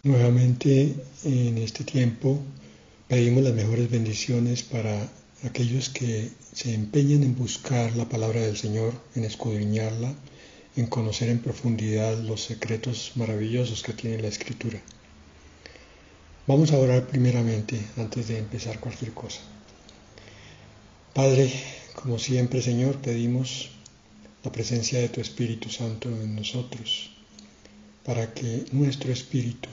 Nuevamente en este tiempo pedimos las mejores bendiciones para aquellos que se empeñan en buscar la palabra del Señor, en escudriñarla, en conocer en profundidad los secretos maravillosos que tiene la Escritura. Vamos a orar primeramente antes de empezar cualquier cosa. Padre, como siempre, Señor, pedimos la presencia de tu Espíritu Santo en nosotros, para que nuestro espíritu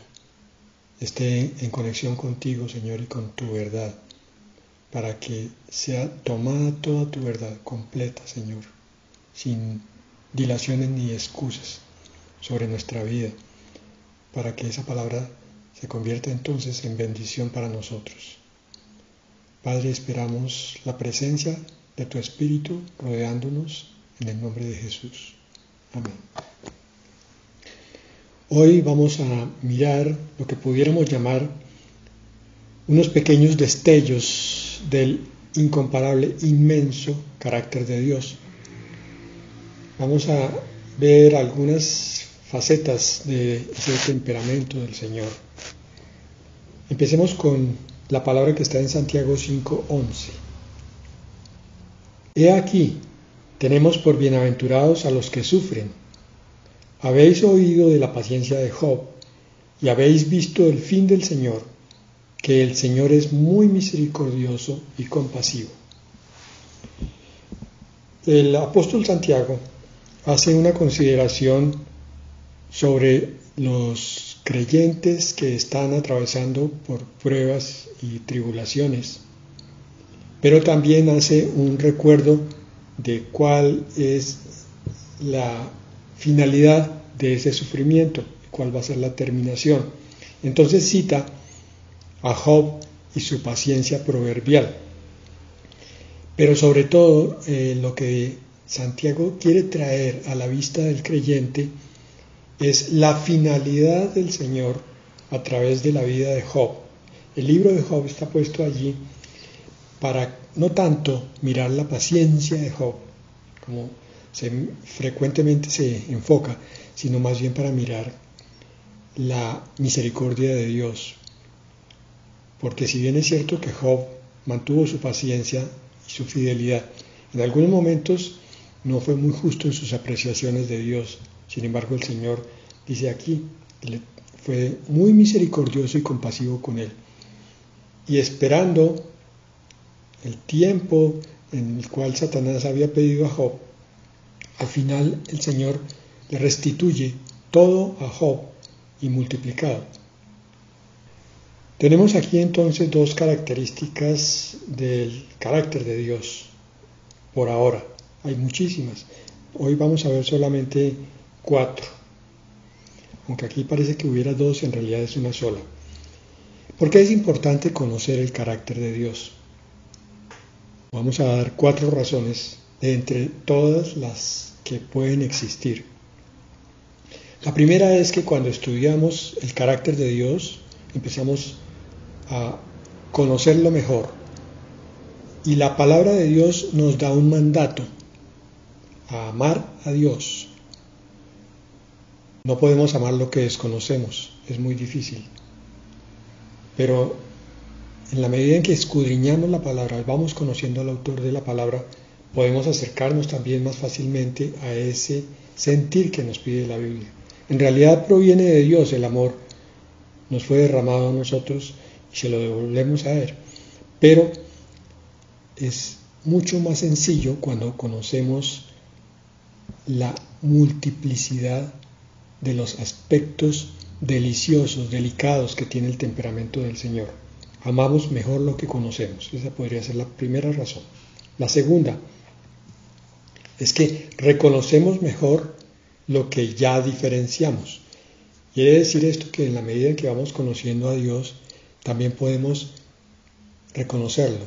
esté en conexión contigo, Señor, y con tu verdad, para que sea tomada toda tu verdad completa, Señor, sin dilaciones ni excusas sobre nuestra vida, para que esa palabra se convierta entonces en bendición para nosotros. Padre, esperamos la presencia de tu Espíritu rodeándonos en el nombre de Jesús. Amén. Hoy vamos a mirar lo que pudiéramos llamar unos pequeños destellos del incomparable, inmenso carácter de Dios. Vamos a ver algunas facetas de ese temperamento del Señor. Empecemos con la palabra que está en Santiago 5:11. He aquí, tenemos por bienaventurados a los que sufren. Habéis oído de la paciencia de Job, y habéis visto el fin del Señor, que el Señor es muy misericordioso y compasivo. El apóstol Santiago hace una consideración sobre los creyentes que están atravesando por pruebas y tribulaciones, pero también hace un recuerdo de cuál es la finalidad de ese sufrimiento, cuál va a ser la terminación. Entonces cita a Job y su paciencia proverbial. Pero sobre todo lo que Santiago quiere traer a la vista del creyente es la finalidad del Señor a través de la vida de Job. El libro de Job está puesto allí para no tanto mirar la paciencia de Job, como frecuentemente se enfoca, sino más bien para mirar la misericordia de Dios. Porque si bien es cierto que Job mantuvo su paciencia y su fidelidad, en algunos momentos no fue muy justo en sus apreciaciones de Dios. Sin embargo, el Señor dice aquí, fue muy misericordioso y compasivo con él. Y esperando el tiempo en el cual Satanás había pedido a Job, al final el Señor le restituye todo a Job y multiplicado. Tenemos aquí entonces dos características del carácter de Dios. Por ahora, hay muchísimas. Hoy vamos a ver solamente 4. Aunque aquí parece que hubiera 2, en realidad es una sola. ¿Por qué es importante conocer el carácter de Dios? Vamos a dar 4 razones de entre todas las que pueden existir. La primera es que cuando estudiamos el carácter de Dios, empezamos a conocerlo mejor. Y la palabra de Dios nos da un mandato a amar a Dios. No podemos amar lo que desconocemos, es muy difícil. Pero en la medida en que escudriñamos la palabra, vamos conociendo al autor de la palabra, podemos acercarnos también más fácilmente a ese sentir que nos pide la Biblia. En realidad proviene de Dios el amor, nos fue derramado a nosotros y se lo devolvemos a Él. Pero es mucho más sencillo cuando conocemos la multiplicidad de los aspectos deliciosos, delicados que tiene el temperamento del Señor. Amamos mejor lo que conocemos. Esa podría ser la primera razón. La segunda es que reconocemos mejor lo que ya diferenciamos. Quiere decir esto que en la medida en que vamos conociendo a Dios, también podemos reconocerlo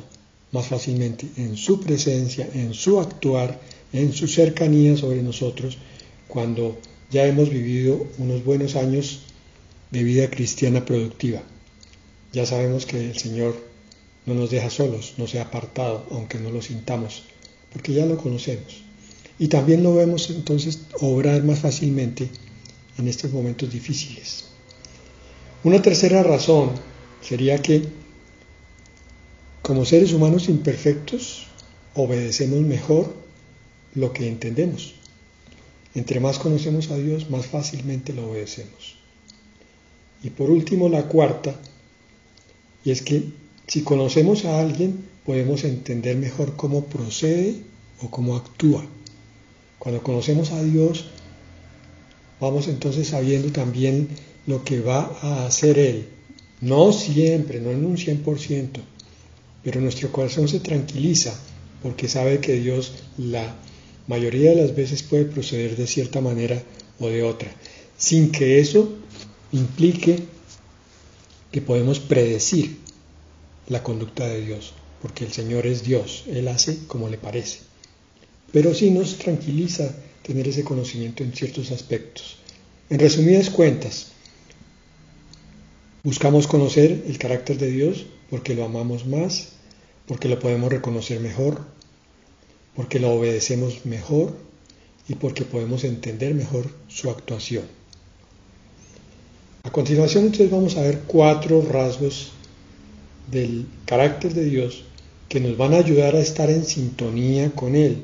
más fácilmente en su presencia, en su actuar, en su cercanía sobre nosotros, cuando ya hemos vivido unos buenos años de vida cristiana productiva. Ya sabemos que el Señor no nos deja solos, no se ha apartado, aunque no lo sintamos, porque ya lo conocemos. Y también lo vemos entonces obrar más fácilmente en estos momentos difíciles. Una tercera razón sería que como seres humanos imperfectos obedecemos mejor lo que entendemos. Entre más conocemos a Dios, más fácilmente lo obedecemos. Y por último, la cuarta, y es que si conocemos a alguien, podemos entender mejor cómo procede o cómo actúa. Cuando conocemos a Dios, vamos entonces sabiendo también lo que va a hacer Él. No siempre, no en un 100%, pero nuestro corazón se tranquiliza porque sabe que Dios la mayoría de las veces puede proceder de cierta manera o de otra, sin que eso implique que podemos predecir la conducta de Dios, porque el Señor es Dios, Él hace como le parece. Pero sí nos tranquiliza tener ese conocimiento en ciertos aspectos. En resumidas cuentas, buscamos conocer el carácter de Dios porque lo amamos más, porque lo podemos reconocer mejor, porque lo obedecemos mejor y porque podemos entender mejor su actuación. A continuación entonces vamos a ver 4 rasgos del carácter de Dios que nos van a ayudar a estar en sintonía con Él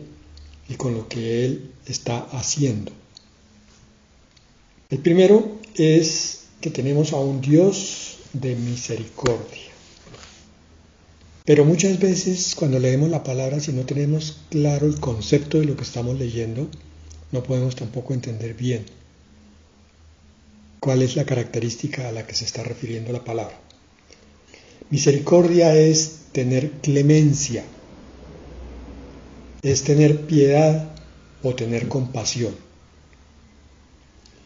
y con lo que Él está haciendo. El primero es que tenemos a un Dios de misericordia. Pero muchas veces cuando leemos la palabra, si no tenemos claro el concepto de lo que estamos leyendo, no podemos tampoco entender bien cuál es la característica a la que se está refiriendo la palabra. Misericordia es tener clemencia, es tener piedad o tener compasión.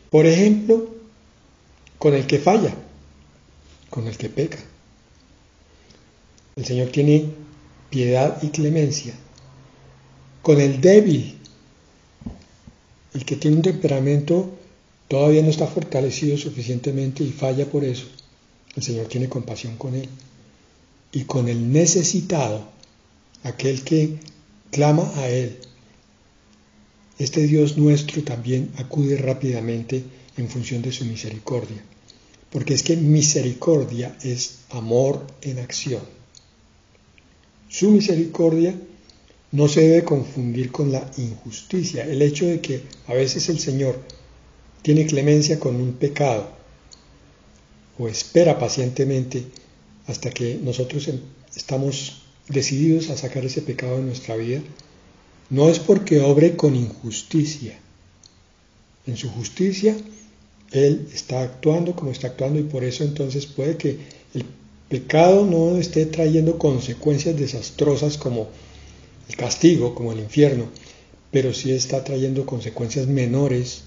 Por ejemplo, con el que falla, con el que peca. El Señor tiene piedad y clemencia. Con el débil, el que tiene un temperamento todavía no está fortalecido suficientemente y falla por eso, el Señor tiene compasión con él. Y con el necesitado, aquel que clama a Él, este Dios nuestro también acude rápidamente en función de su misericordia. Porque es que misericordia es amor en acción. Su misericordia no se debe confundir con la injusticia. El hecho de que a veces el Señor tiene clemencia con un pecado o espera pacientemente hasta que nosotros estamos decididos a sacar ese pecado de nuestra vida, no es porque obre con injusticia. En su justicia, Él está actuando como está actuando y por eso entonces puede que el pecado no esté trayendo consecuencias desastrosas como el castigo, como el infierno, pero sí está trayendo consecuencias menores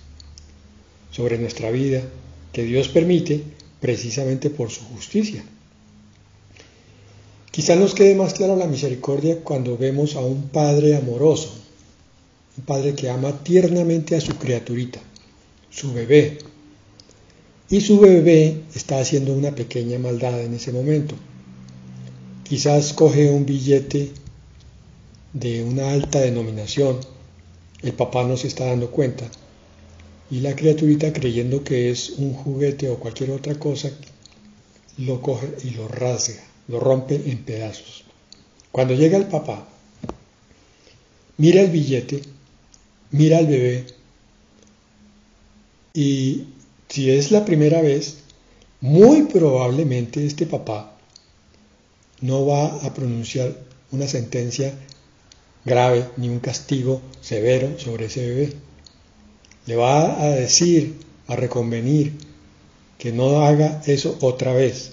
sobre nuestra vida que Dios permite precisamente por su justicia. Quizá nos quede más clara la misericordia cuando vemos a un padre amoroso, un padre que ama tiernamente a su criaturita, su bebé. Y su bebé está haciendo una pequeña maldad en ese momento. Quizás coge un billete de una alta denominación, el papá no se está dando cuenta, y la criaturita, creyendo que es un juguete o cualquier otra cosa, lo coge y lo rasga, lo rompe en pedazos. Cuando llega el papá, mira el billete, mira al bebé, y si es la primera vez, muy probablemente este papá no va a pronunciar una sentencia grave ni un castigo severo sobre ese bebé. Le va a decir, a reconvenir que no haga eso otra vez.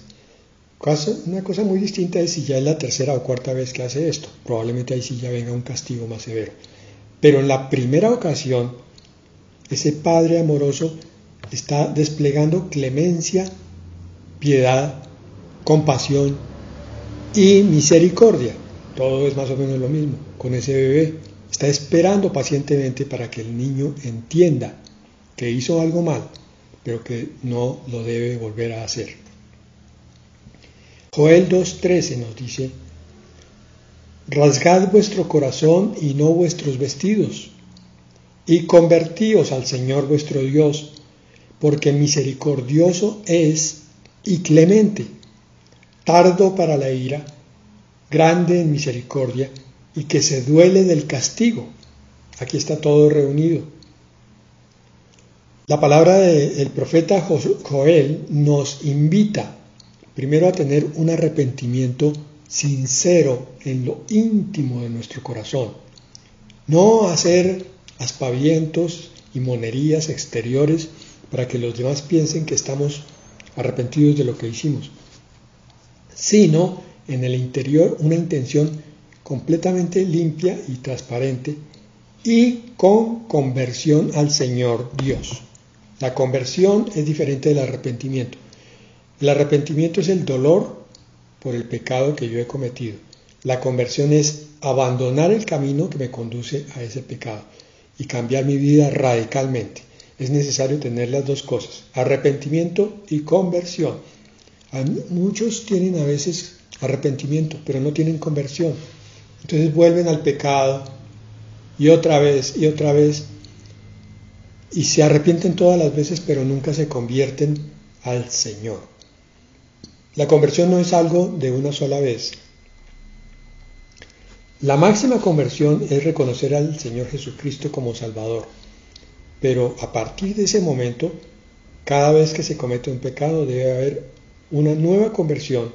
Una cosa muy distinta es si ya es la tercera o cuarta vez que hace esto. Probablemente ahí sí ya venga un castigo más severo. Pero en la primera ocasión, ese padre amoroso está desplegando clemencia, piedad, compasión y misericordia. Todo es más o menos lo mismo con ese bebé. Está esperando pacientemente para que el niño entienda que hizo algo mal, pero que no lo debe volver a hacer. Joel 2:13 nos dice: rasgad vuestro corazón y no vuestros vestidos, y convertíos al Señor vuestro Dios, porque misericordioso es y clemente, tardo para la ira, grande en misericordia y que se duele del castigo. Aquí está todo reunido. La palabra del profeta Joel nos invita primero a tener un arrepentimiento sincero en lo íntimo de nuestro corazón, no hacer aspavientos y monerías exteriores para que los demás piensen que estamos arrepentidos de lo que hicimos, sino en el interior una intención completamente limpia y transparente y con conversión al Señor Dios. La conversión es diferente del arrepentimiento. El arrepentimiento es el dolor por el pecado que yo he cometido. La conversión es abandonar el camino que me conduce a ese pecado y cambiar mi vida radicalmente. Es necesario tener las dos cosas, arrepentimiento y conversión. Muchos tienen a veces arrepentimiento, pero no tienen conversión. Entonces vuelven al pecado y otra vez, y se arrepienten todas las veces, pero nunca se convierten al Señor. La conversión no es algo de una sola vez. La máxima conversión es reconocer al Señor Jesucristo como Salvador. Pero a partir de ese momento, cada vez que se comete un pecado debe haber una nueva conversión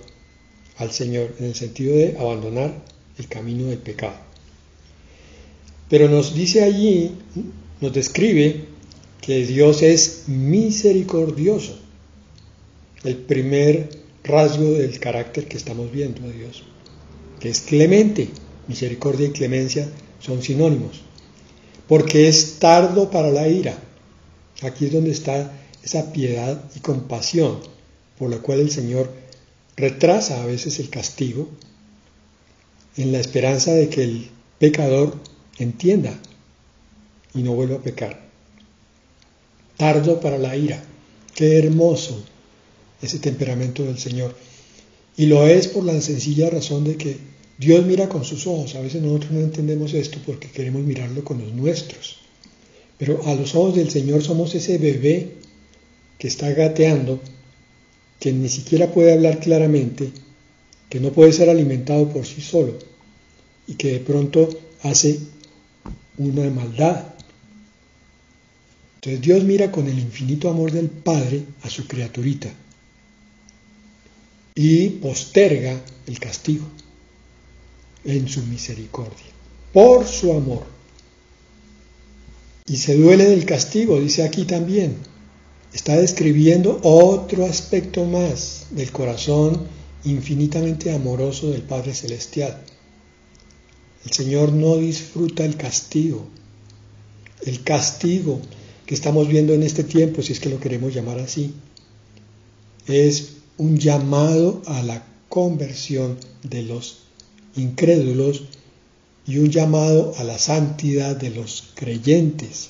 al Señor, en el sentido de abandonar el camino del pecado. Pero nos dice allí, nos describe que Dios es misericordioso. El primer rasgo del carácter que estamos viendo de Dios, que es clemente. Misericordia y clemencia son sinónimos, porque es tardo para la ira. Aquí es donde está esa piedad y compasión por la cual el Señor retrasa a veces el castigo en la esperanza de que el pecador entienda y no vuelva a pecar. Tardo para la ira. Qué hermoso ese temperamento del Señor. Y lo es por la sencilla razón de que Dios mira con sus ojos. A veces nosotros no entendemos esto porque queremos mirarlo con los nuestros. Pero a los ojos del Señor somos ese bebé que está gateando, que ni siquiera puede hablar claramente, que no puede ser alimentado por sí solo y que de pronto hace una maldad. Entonces Dios mira con el infinito amor del Padre a su criaturita y posterga el castigo en su misericordia, por su amor. Y se duele del castigo, dice aquí también. Está describiendo otro aspecto más del corazón infinitamente amoroso del Padre Celestial. El Señor no disfruta el castigo. El castigo que estamos viendo en este tiempo, si es que lo queremos llamar así, es un llamado a la conversión de los incrédulos y un llamado a la santidad de los creyentes.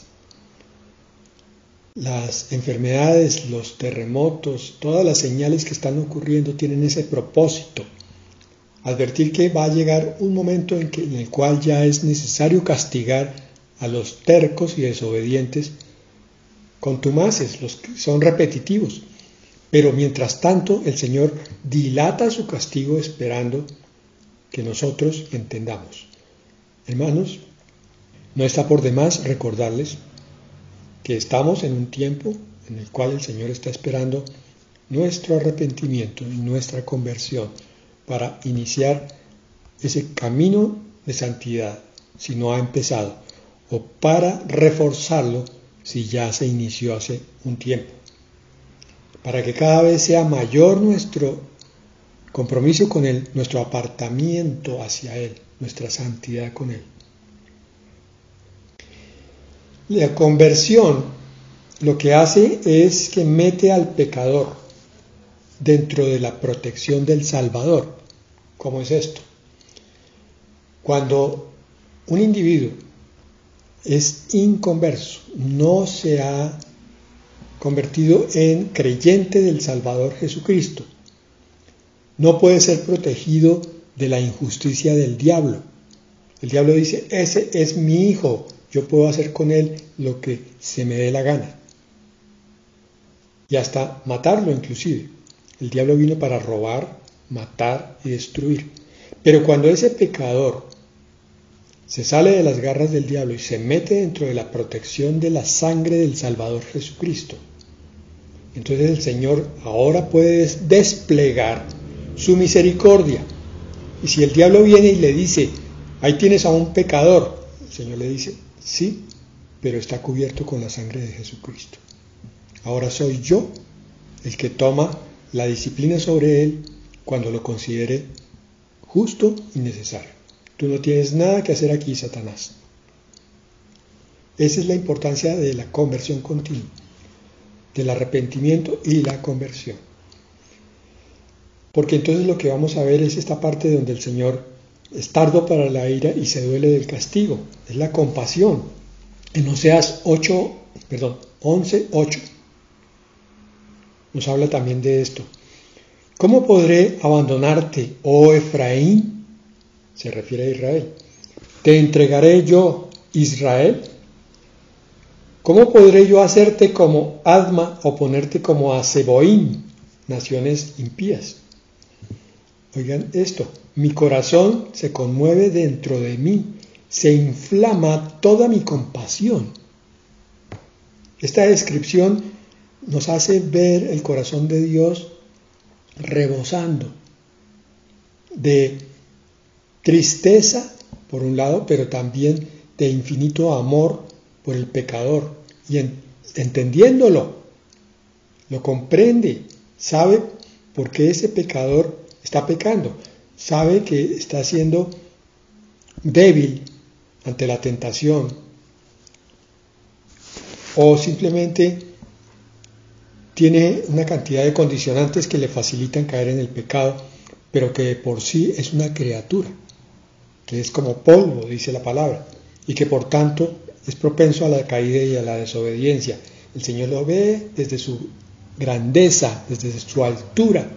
Las enfermedades, los terremotos, todas las señales que están ocurriendo tienen ese propósito. Advertir que va a llegar un momento en el cual ya es necesario castigar a los tercos y desobedientes, contumaces, los que son repetitivos. Pero mientras tanto el Señor dilata su castigo esperando que nosotros entendamos. Hermanos, no está por demás recordarles que estamos en un tiempo en el cual el Señor está esperando nuestro arrepentimiento y nuestra conversión para iniciar ese camino de santidad si no ha empezado, o para reforzarlo si ya se inició hace un tiempo, para que cada vez sea mayor nuestro compromiso con Él, nuestro apartamiento hacia Él, nuestra santidad con Él. La conversión lo que hace es que mete al pecador dentro de la protección del Salvador. ¿Cómo es esto? Cuando un individuo es inconverso, no se ha convertido en creyente del Salvador Jesucristo, no puede ser protegido de la injusticia del diablo. El diablo dice, ese es mi hijo, yo puedo hacer con él lo que se me dé la gana. Y hasta matarlo inclusive. El diablo vino para robar, matar y destruir. Pero cuando ese pecador se sale de las garras del diablo y se mete dentro de la protección de la sangre del Salvador Jesucristo, entonces el Señor ahora puede desplegar su misericordia. Y si el diablo viene y le dice, ahí tienes a un pecador, el Señor le dice, sí, pero está cubierto con la sangre de Jesucristo. Ahora soy yo el que toma la disciplina sobre él cuando lo considere justo y necesario. Tú no tienes nada que hacer aquí, Satanás. Esa es la importancia de la conversión continua, del arrepentimiento y la conversión. Porque entonces lo que vamos a ver es esta parte donde el Señor es tardo para la ira y se duele del castigo. Es la compasión. En Oseas 11:8 nos habla también de esto. ¿Cómo podré abandonarte, oh Efraín? Se refiere a Israel. ¿Te entregaré yo, Israel? ¿Cómo podré yo hacerte como Adma o ponerte como a Zeboim, naciones impías? Oigan esto, mi corazón se conmueve dentro de mí, se inflama toda mi compasión. Esta descripción nos hace ver el corazón de Dios rebosando de tristeza, por un lado, pero también de infinito amor por el pecador. Y entendiéndolo, lo comprende, sabe por qué ese pecador está pecando, sabe que está siendo débil ante la tentación o simplemente tiene una cantidad de condicionantes que le facilitan caer en el pecado, pero que por sí es una criatura, que es como polvo, dice la palabra, y que por tanto es propenso a la caída y a la desobediencia. El Señor lo ve desde su grandeza, desde su altura,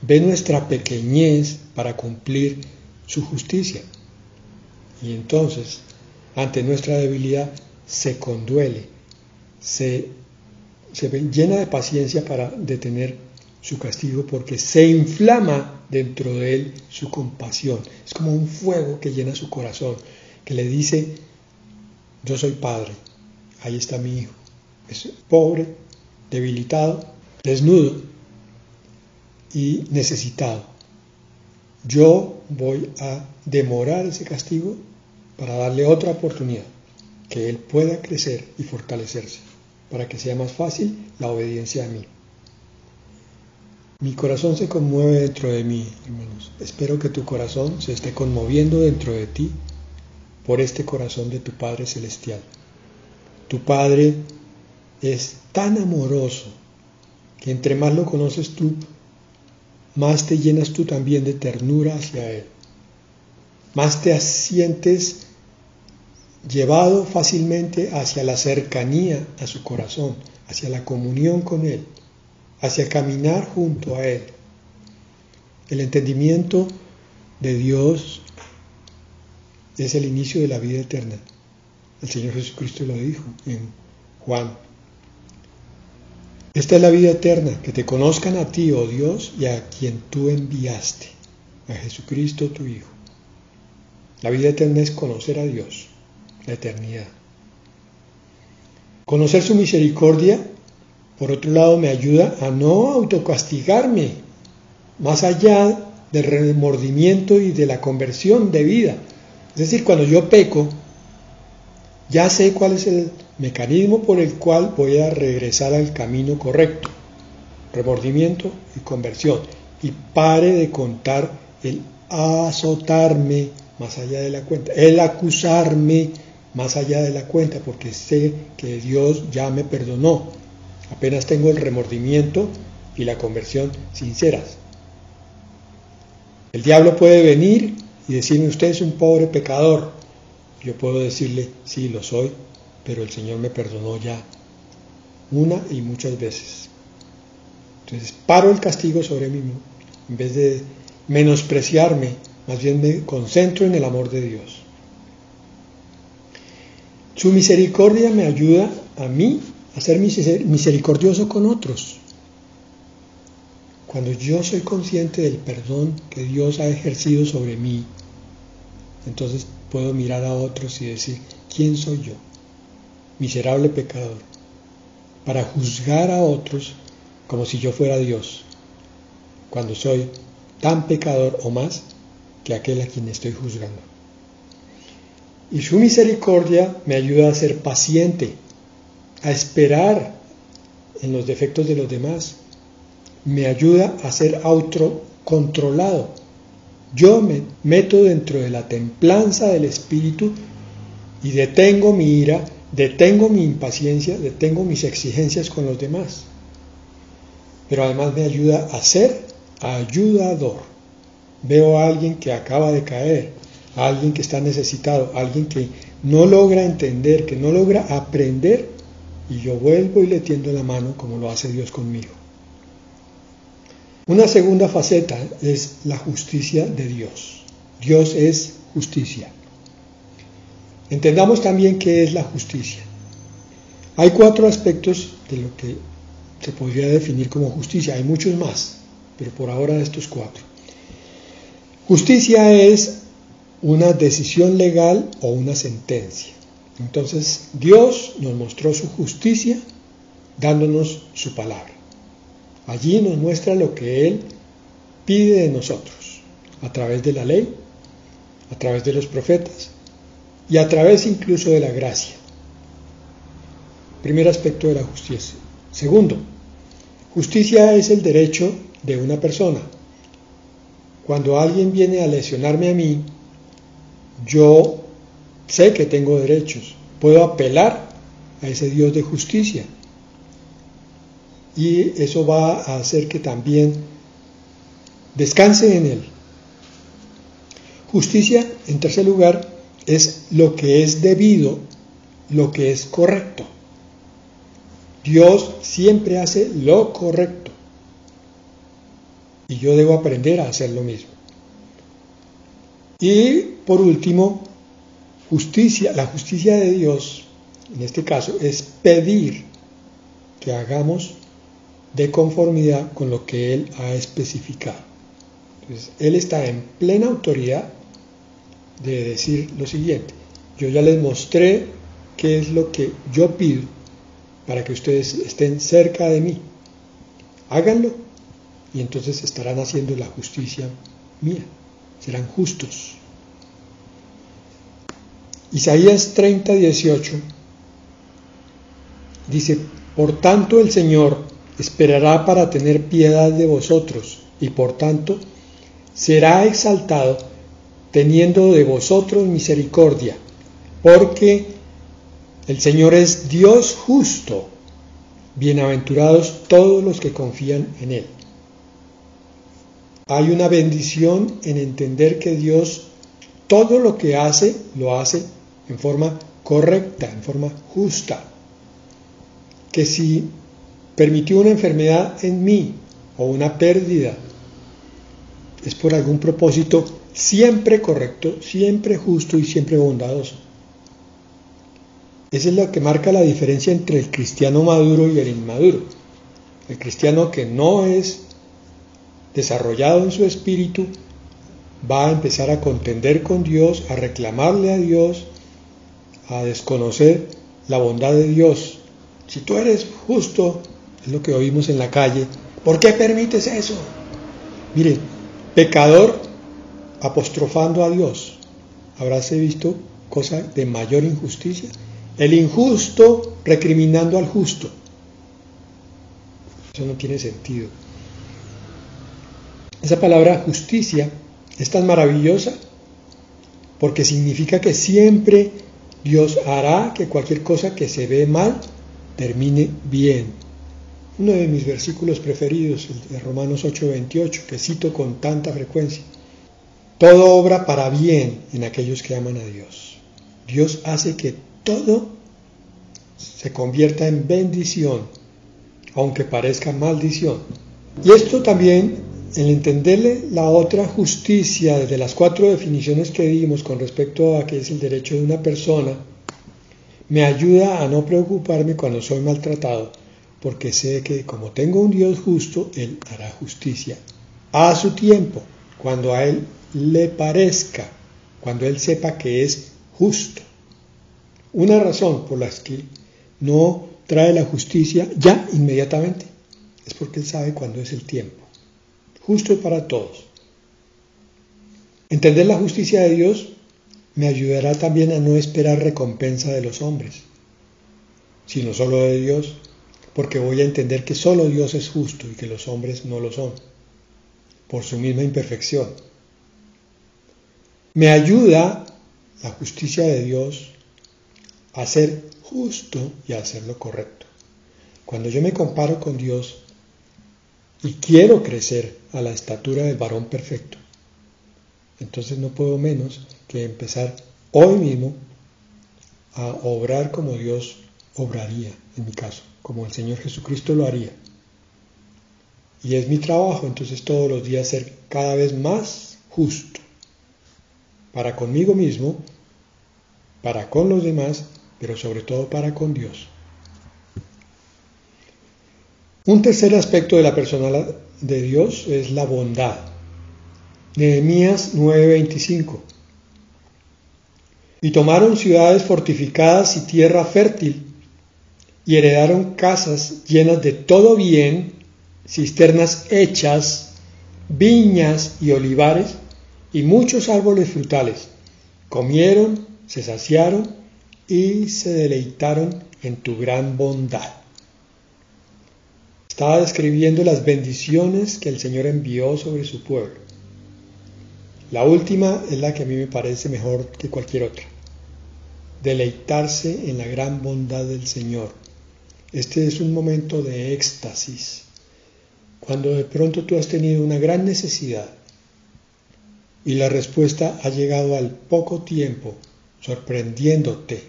ve nuestra pequeñez para cumplir su justicia. Y entonces, ante nuestra debilidad, se conduele, se llena de paciencia para detener su castigo, porque se inflama dentro de él su compasión. Es como un fuego que llena su corazón, que le dice, yo soy padre, ahí está mi hijo, es pobre, debilitado, desnudo y necesitado. Yo voy a demorar ese castigo para darle otra oportunidad, que él pueda crecer y fortalecerse, para que sea más fácil la obediencia a mí. Mi corazón se conmueve dentro de mí, hermanos. Espero que tu corazón se esté conmoviendo dentro de ti por este corazón de tu Padre Celestial. Tu Padre es tan amoroso que entre más lo conoces tú, más te llenas tú también de ternura hacia Él. Más te sientes llevado fácilmente hacia la cercanía a su corazón, hacia la comunión con Él, hacia caminar junto a Él. El entendimiento de Dios es el inicio de la vida eterna. El Señor Jesucristo lo dijo en Juan. Esta es la vida eterna, que te conozcan a ti, oh Dios, y a quien tú enviaste, a Jesucristo tu Hijo. La vida eterna es conocer a Dios, la eternidad. Conocer su misericordia, por otro lado, me ayuda a no autocastigarme, más allá del remordimiento y de la conversión de vida. Es decir, cuando yo peco, ya sé cuál es el mecanismo por el cual voy a regresar al camino correcto. Remordimiento y conversión. Y pare de contar el azotarme más allá de la cuenta, el acusarme más allá de la cuenta, porque sé que Dios ya me perdonó. Apenas tengo el remordimiento y la conversión sinceras. El diablo puede venir y decirme, usted es un pobre pecador. Yo puedo decirle, sí, lo soy, pero el Señor me perdonó ya, una y muchas veces. Entonces paro el castigo sobre mí, en vez de menospreciarme, más bien me concentro en el amor de Dios. Su misericordia me ayuda a mí a ser misericordioso con otros. Cuando yo soy consciente del perdón que Dios ha ejercido sobre mí, entonces puedo mirar a otros y decir, ¿quién soy yo? Miserable pecador, para juzgar a otros como si yo fuera Dios, cuando soy tan pecador o más que aquel a quien estoy juzgando. Y su misericordia me ayuda a ser paciente, a esperar en los defectos de los demás, me ayuda a ser autocontrolado. Yo me meto dentro de la templanza del espíritu y detengo mi ira, detengo mi impaciencia, detengo mis exigencias con los demás. Pero además me ayuda a ser ayudador. Veo a alguien que acaba de caer, a alguien que está necesitado, a alguien que no logra entender, que no logra aprender, y yo vuelvo y le tiendo la mano como lo hace Dios conmigo. Una segunda faceta es la justicia de Dios. Dios es justicia. Entendamos también qué es la justicia. Hay 4 aspectos de lo que se podría definir como justicia. Hay muchos más, pero por ahora estos 4. Justicia es una decisión legal o una sentencia. Entonces, Dios nos mostró su justicia dándonos su palabra. Allí nos muestra lo que Él pide de nosotros, a través de la ley, a través de los profetas y a través incluso de la gracia. Primer aspecto de la justicia. Segundo, justicia es el derecho de una persona. Cuando alguien viene a lesionarme a mí, yo sé que tengo derechos, puedo apelar a ese Dios de justicia. Y eso va a hacer que también descanse en Él. Justicia, en tercer lugar, es lo que es debido, lo que es correcto. Dios siempre hace lo correcto. Y yo debo aprender a hacer lo mismo. Y por último, justicia. La justicia de Dios, en este caso, es pedir que hagamos de conformidad con lo que Él ha especificado. Entonces, Él está en plena autoridad de decir lo siguiente: yo ya les mostré qué es lo que yo pido para que ustedes estén cerca de mí. Háganlo y entonces estarán haciendo la justicia mía, serán justos. Isaías 30:18 dice: por tanto el Señor esperará para tener piedad de vosotros, y por tanto será exaltado teniendo de vosotros misericordia, porque el Señor es Dios justo, bienaventurados todos los que confían en Él. Hay una bendición en entender que Dios todo lo que hace, lo hace en forma correcta, en forma justa. Que si permitió una enfermedad en mí o una pérdida, es por algún propósito siempre correcto, siempre justo y siempre bondadoso. Esa es lo que marca la diferencia entre el cristiano maduro y el inmaduro. El cristiano que no es desarrollado en su espíritu va a empezar a contender con Dios, a reclamarle a Dios, a desconocer la bondad de Dios. Si tú eres justo, es lo que oímos en la calle, ¿por qué permites eso? Mire, pecador apostrofando a Dios. ¿Habráse visto cosa de mayor injusticia? El injusto recriminando al justo. Eso no tiene sentido. Esa palabra justicia es tan maravillosa porque significa que siempre Dios hará que cualquier cosa que se ve mal termine bien. Uno de mis versículos preferidos, el de Romanos 8:28, que cito con tanta frecuencia. Todo obra para bien en aquellos que aman a Dios. Dios hace que todo se convierta en bendición, aunque parezca maldición. Y esto también, el entenderle la otra justicia desde las 4 definiciones que dimos con respecto a qué es el derecho de una persona, me ayuda a no preocuparme cuando soy maltratado, porque sé que como tengo un Dios justo, Él hará justicia a su tiempo, cuando a Él le parezca, cuando Él sepa que es justo. Una razón por la que no trae la justicia ya inmediatamente es porque Él sabe cuándo es el tiempo, justo para todos. Entender la justicia de Dios me ayudará también a no esperar recompensa de los hombres, sino solo de Dios, porque voy a entender que solo Dios es justo y que los hombres no lo son, por su misma imperfección. Me ayuda la justicia de Dios a ser justo y a hacer lo correcto. Cuando yo me comparo con Dios y quiero crecer a la estatura del varón perfecto, entonces no puedo menos que empezar hoy mismo a obrar como Dios obraría, en mi caso, como el Señor Jesucristo lo haría. Y es mi trabajo, entonces todos los días ser cada vez más justo, para conmigo mismo, para con los demás, pero sobre todo para con Dios. Un tercer aspecto de la persona de Dios es la bondad. Nehemías 9:25. Y tomaron ciudades fortificadas y tierra fértil, y heredaron casas llenas de todo bien, cisternas hechas, viñas y olivares, y muchos árboles frutales. Comieron, se saciaron y se deleitaron en tu gran bondad. Estaba describiendo las bendiciones que el Señor envió sobre su pueblo. La última es la que a mí me parece mejor que cualquier otra. Deleitarse en la gran bondad del Señor. Este es un momento de éxtasis. Cuando de pronto tú has tenido una gran necesidad y la respuesta ha llegado al poco tiempo, sorprendiéndote.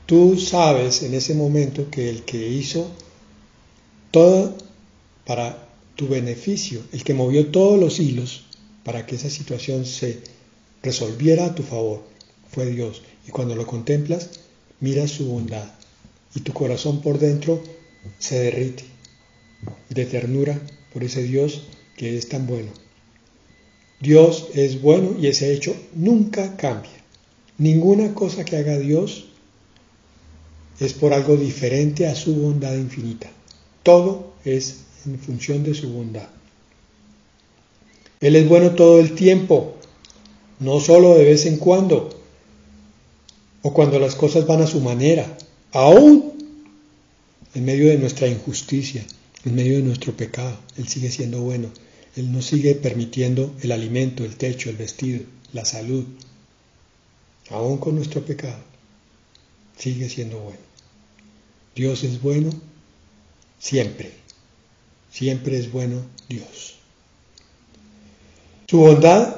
Tú sabes en ese momento que el que hizo todo para tu beneficio, el que movió todos los hilos para que esa situación se resolviera a tu favor, fue Dios. Y cuando lo contemplas, miras su bondad y tu corazón por dentro se derrite de ternura por ese Dios que es tan bueno. Dios es bueno y ese hecho nunca cambia. Ninguna cosa que haga Dios es por algo diferente a su bondad infinita. Todo es en función de su bondad. Él es bueno todo el tiempo, no solo de vez en cuando, o cuando las cosas van a su manera, aún en medio de nuestra injusticia, en medio de nuestro pecado. Él sigue siendo bueno. Él nos sigue permitiendo el alimento, el techo, el vestido, la salud. Aún con nuestro pecado, sigue siendo bueno. Dios es bueno siempre. Siempre es bueno Dios. Su bondad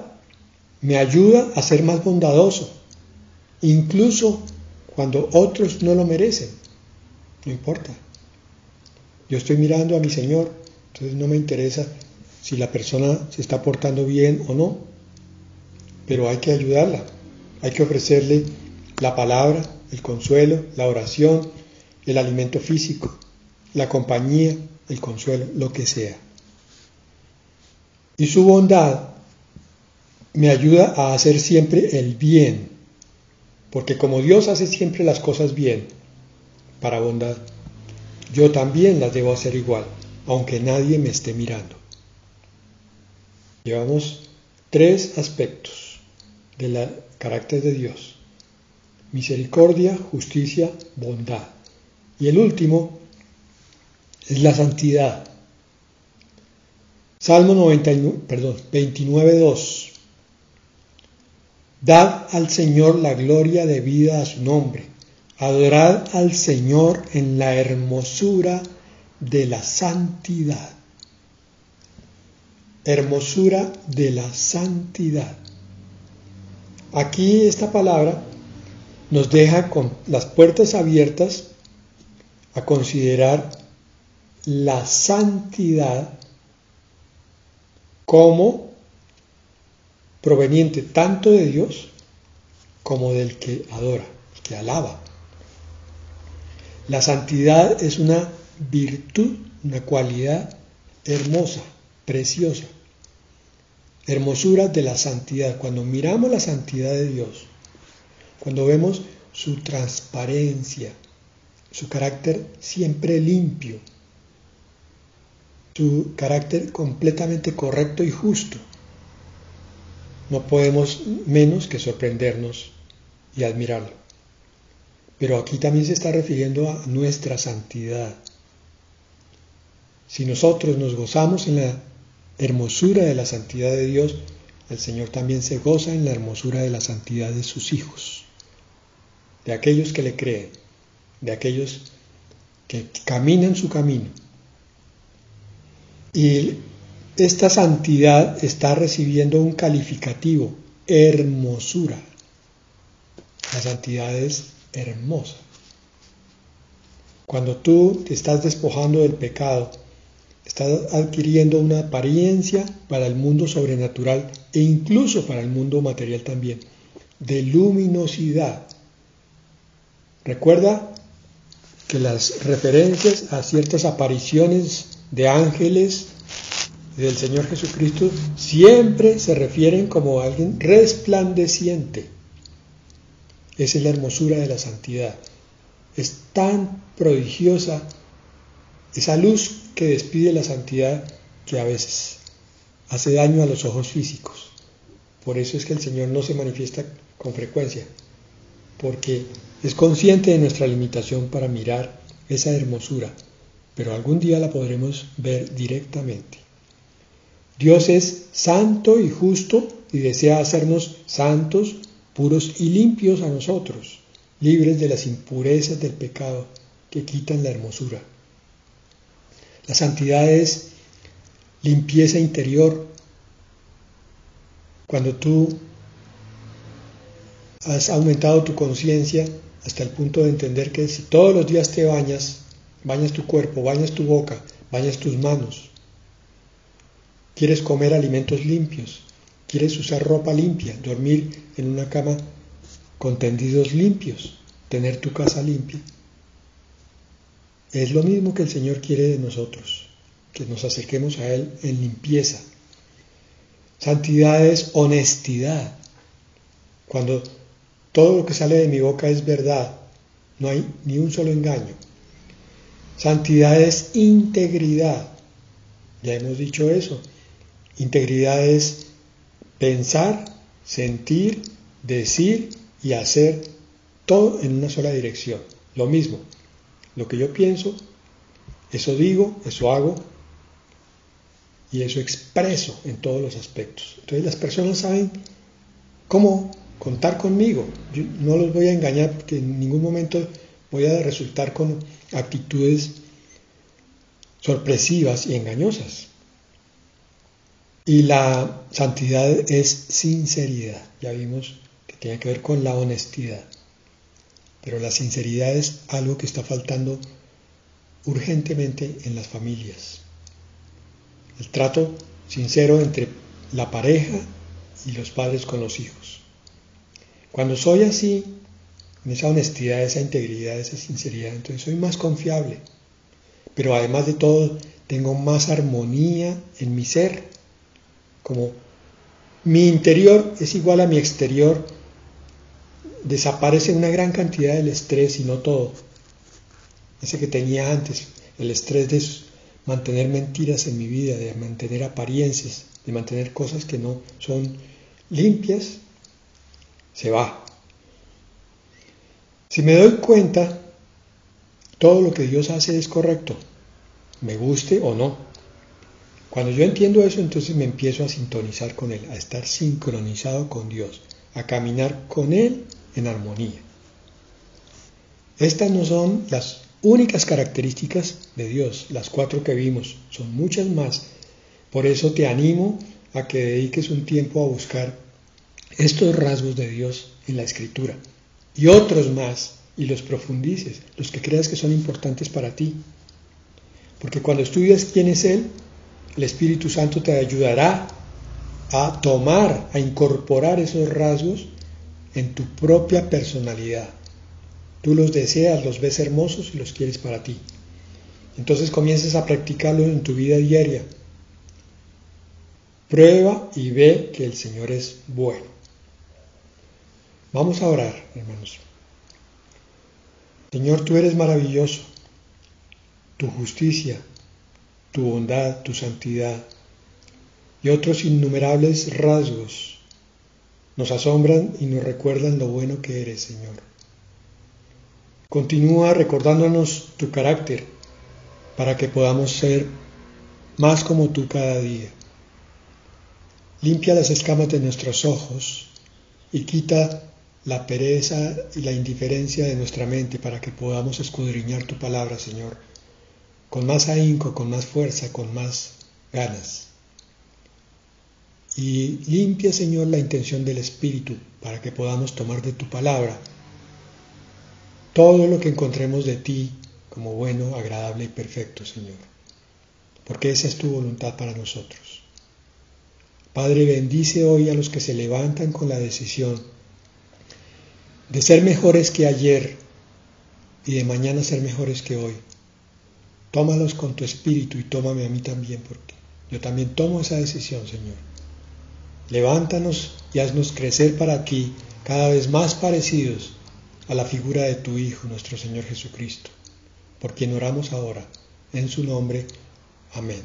me ayuda a ser más bondadoso, incluso cuando otros no lo merecen. No importa. Yo estoy mirando a mi Señor, entonces no me interesa si la persona se está portando bien o no, pero hay que ayudarla, hay que ofrecerle la palabra, el consuelo, la oración, el alimento físico, la compañía, el consuelo, lo que sea. Y su bondad me ayuda a hacer siempre el bien, porque como Dios hace siempre las cosas bien, para bondad, yo también las debo hacer igual, aunque nadie me esté mirando. Llevamos 3 aspectos del carácter de Dios: misericordia, justicia, bondad. Y el último es la santidad. Salmo 29:2. Dad al Señor la gloria debida a su nombre. Adorad al Señor en la hermosura de la santidad. Hermosura de la santidad. Aquí esta palabra nos deja con las puertas abiertas a considerar la santidad como proveniente tanto de Dios como del que adora, el que alaba. La santidad es una virtud, una cualidad hermosa, preciosa. Hermosura de la santidad. Cuando miramos la santidad de Dios, cuando vemos su transparencia, su carácter siempre limpio, su carácter completamente correcto y justo, no podemos menos que sorprendernos y admirarlo. Pero aquí también se está refiriendo a nuestra santidad. Si nosotros nos gozamos en la hermosura de la santidad de Dios, el Señor también se goza en la hermosura de la santidad de sus hijos, de aquellos que le creen, de aquellos que caminan su camino. Y esta santidad está recibiendo un calificativo, hermosura. La santidad es hermosa. Cuando tú te estás despojando del pecado, estás adquiriendo una apariencia para el mundo sobrenatural e incluso para el mundo material también, de luminosidad. Recuerda que las referencias a ciertas apariciones de ángeles del Señor Jesucristo siempre se refieren como a alguien resplandeciente. Esa es la hermosura de la santidad. Es tan prodigiosa esa luz que despide la santidad que a veces hace daño a los ojos físicos. Por eso es que el Señor no se manifiesta con frecuencia, porque es consciente de nuestra limitación para mirar esa hermosura, pero algún día la podremos ver directamente. Dios es santo y justo y desea hacernos santos, puros y limpios a nosotros, libres de las impurezas del pecado que quitan la hermosura. La santidad es limpieza interior. Cuando tú has aumentado tu conciencia hasta el punto de entender que si todos los días te bañas tu cuerpo, bañas tu boca, bañas tus manos, quieres comer alimentos limpios, quieres usar ropa limpia, dormir en una cama con tendidos limpios, tener tu casa limpia. Es lo mismo que el Señor quiere de nosotros, que nos acerquemos a Él en limpieza. Santidad es honestidad. Cuando todo lo que sale de mi boca es verdad, no hay ni un solo engaño. Santidad es integridad. Ya hemos dicho eso. Integridad es pensar, sentir, decir y hacer todo en una sola dirección. Lo mismo. Lo que yo pienso, eso digo, eso hago y eso expreso en todos los aspectos. Entonces las personas saben cómo contar conmigo. Yo no los voy a engañar porque en ningún momento voy a resultar con actitudes sorpresivas y engañosas. Y la santidad es sinceridad. Ya vimos que tiene que ver con la honestidad. Pero la sinceridad es algo que está faltando urgentemente en las familias. El trato sincero entre la pareja y los padres con los hijos. Cuando soy así, en esa honestidad, esa integridad, esa sinceridad, entonces soy más confiable. Pero además de todo, tengo más armonía en mi ser. Como mi interior es igual a mi exterior, desaparece una gran cantidad del estrés y no todo. Ese que tenía antes, el estrés de mantener mentiras en mi vida, de mantener apariencias, de mantener cosas que no son limpias, se va. Si me doy cuenta, todo lo que Dios hace es correcto, me guste o no. Cuando yo entiendo eso, entonces me empiezo a sintonizar con Él, a estar sincronizado con Dios, a caminar con Él en armonía. Estas no son las únicas características de Dios, las 4 que vimos, son muchas más. Por eso te animo a que dediques un tiempo a buscar estos rasgos de Dios en la Escritura y otros más, y los profundices, los que creas que son importantes para ti. Porque cuando estudias quién es Él, el Espíritu Santo te ayudará a tomar, a incorporar esos rasgos en tu propia personalidad. Tú los deseas, los ves hermosos y los quieres para ti. Entonces comiences a practicarlo en tu vida diaria. Prueba y ve que el Señor es bueno. Vamos a orar, hermanos. Señor, tú eres maravilloso. Tu justicia, tu bondad, tu santidad y otros innumerables rasgos nos asombran y nos recuerdan lo bueno que eres, Señor. Continúa recordándonos tu carácter para que podamos ser más como tú cada día. Limpia las escamas de nuestros ojos y quita la pereza y la indiferencia de nuestra mente para que podamos escudriñar tu palabra, Señor, con más ahínco, con más fuerza, con más ganas. Y limpia, Señor, la intención del Espíritu para que podamos tomar de tu palabra todo lo que encontremos de ti como bueno, agradable y perfecto, Señor, porque esa es tu voluntad para nosotros. Padre, bendice hoy a los que se levantan con la decisión de ser mejores que ayer y de mañana ser mejores que hoy. Tómalos con tu espíritu y tómame a mí también, porque yo también tomo esa decisión, Señor. Levántanos y haznos crecer para ti cada vez más parecidos a la figura de tu Hijo, nuestro Señor Jesucristo, por quien oramos ahora, en su nombre. Amén.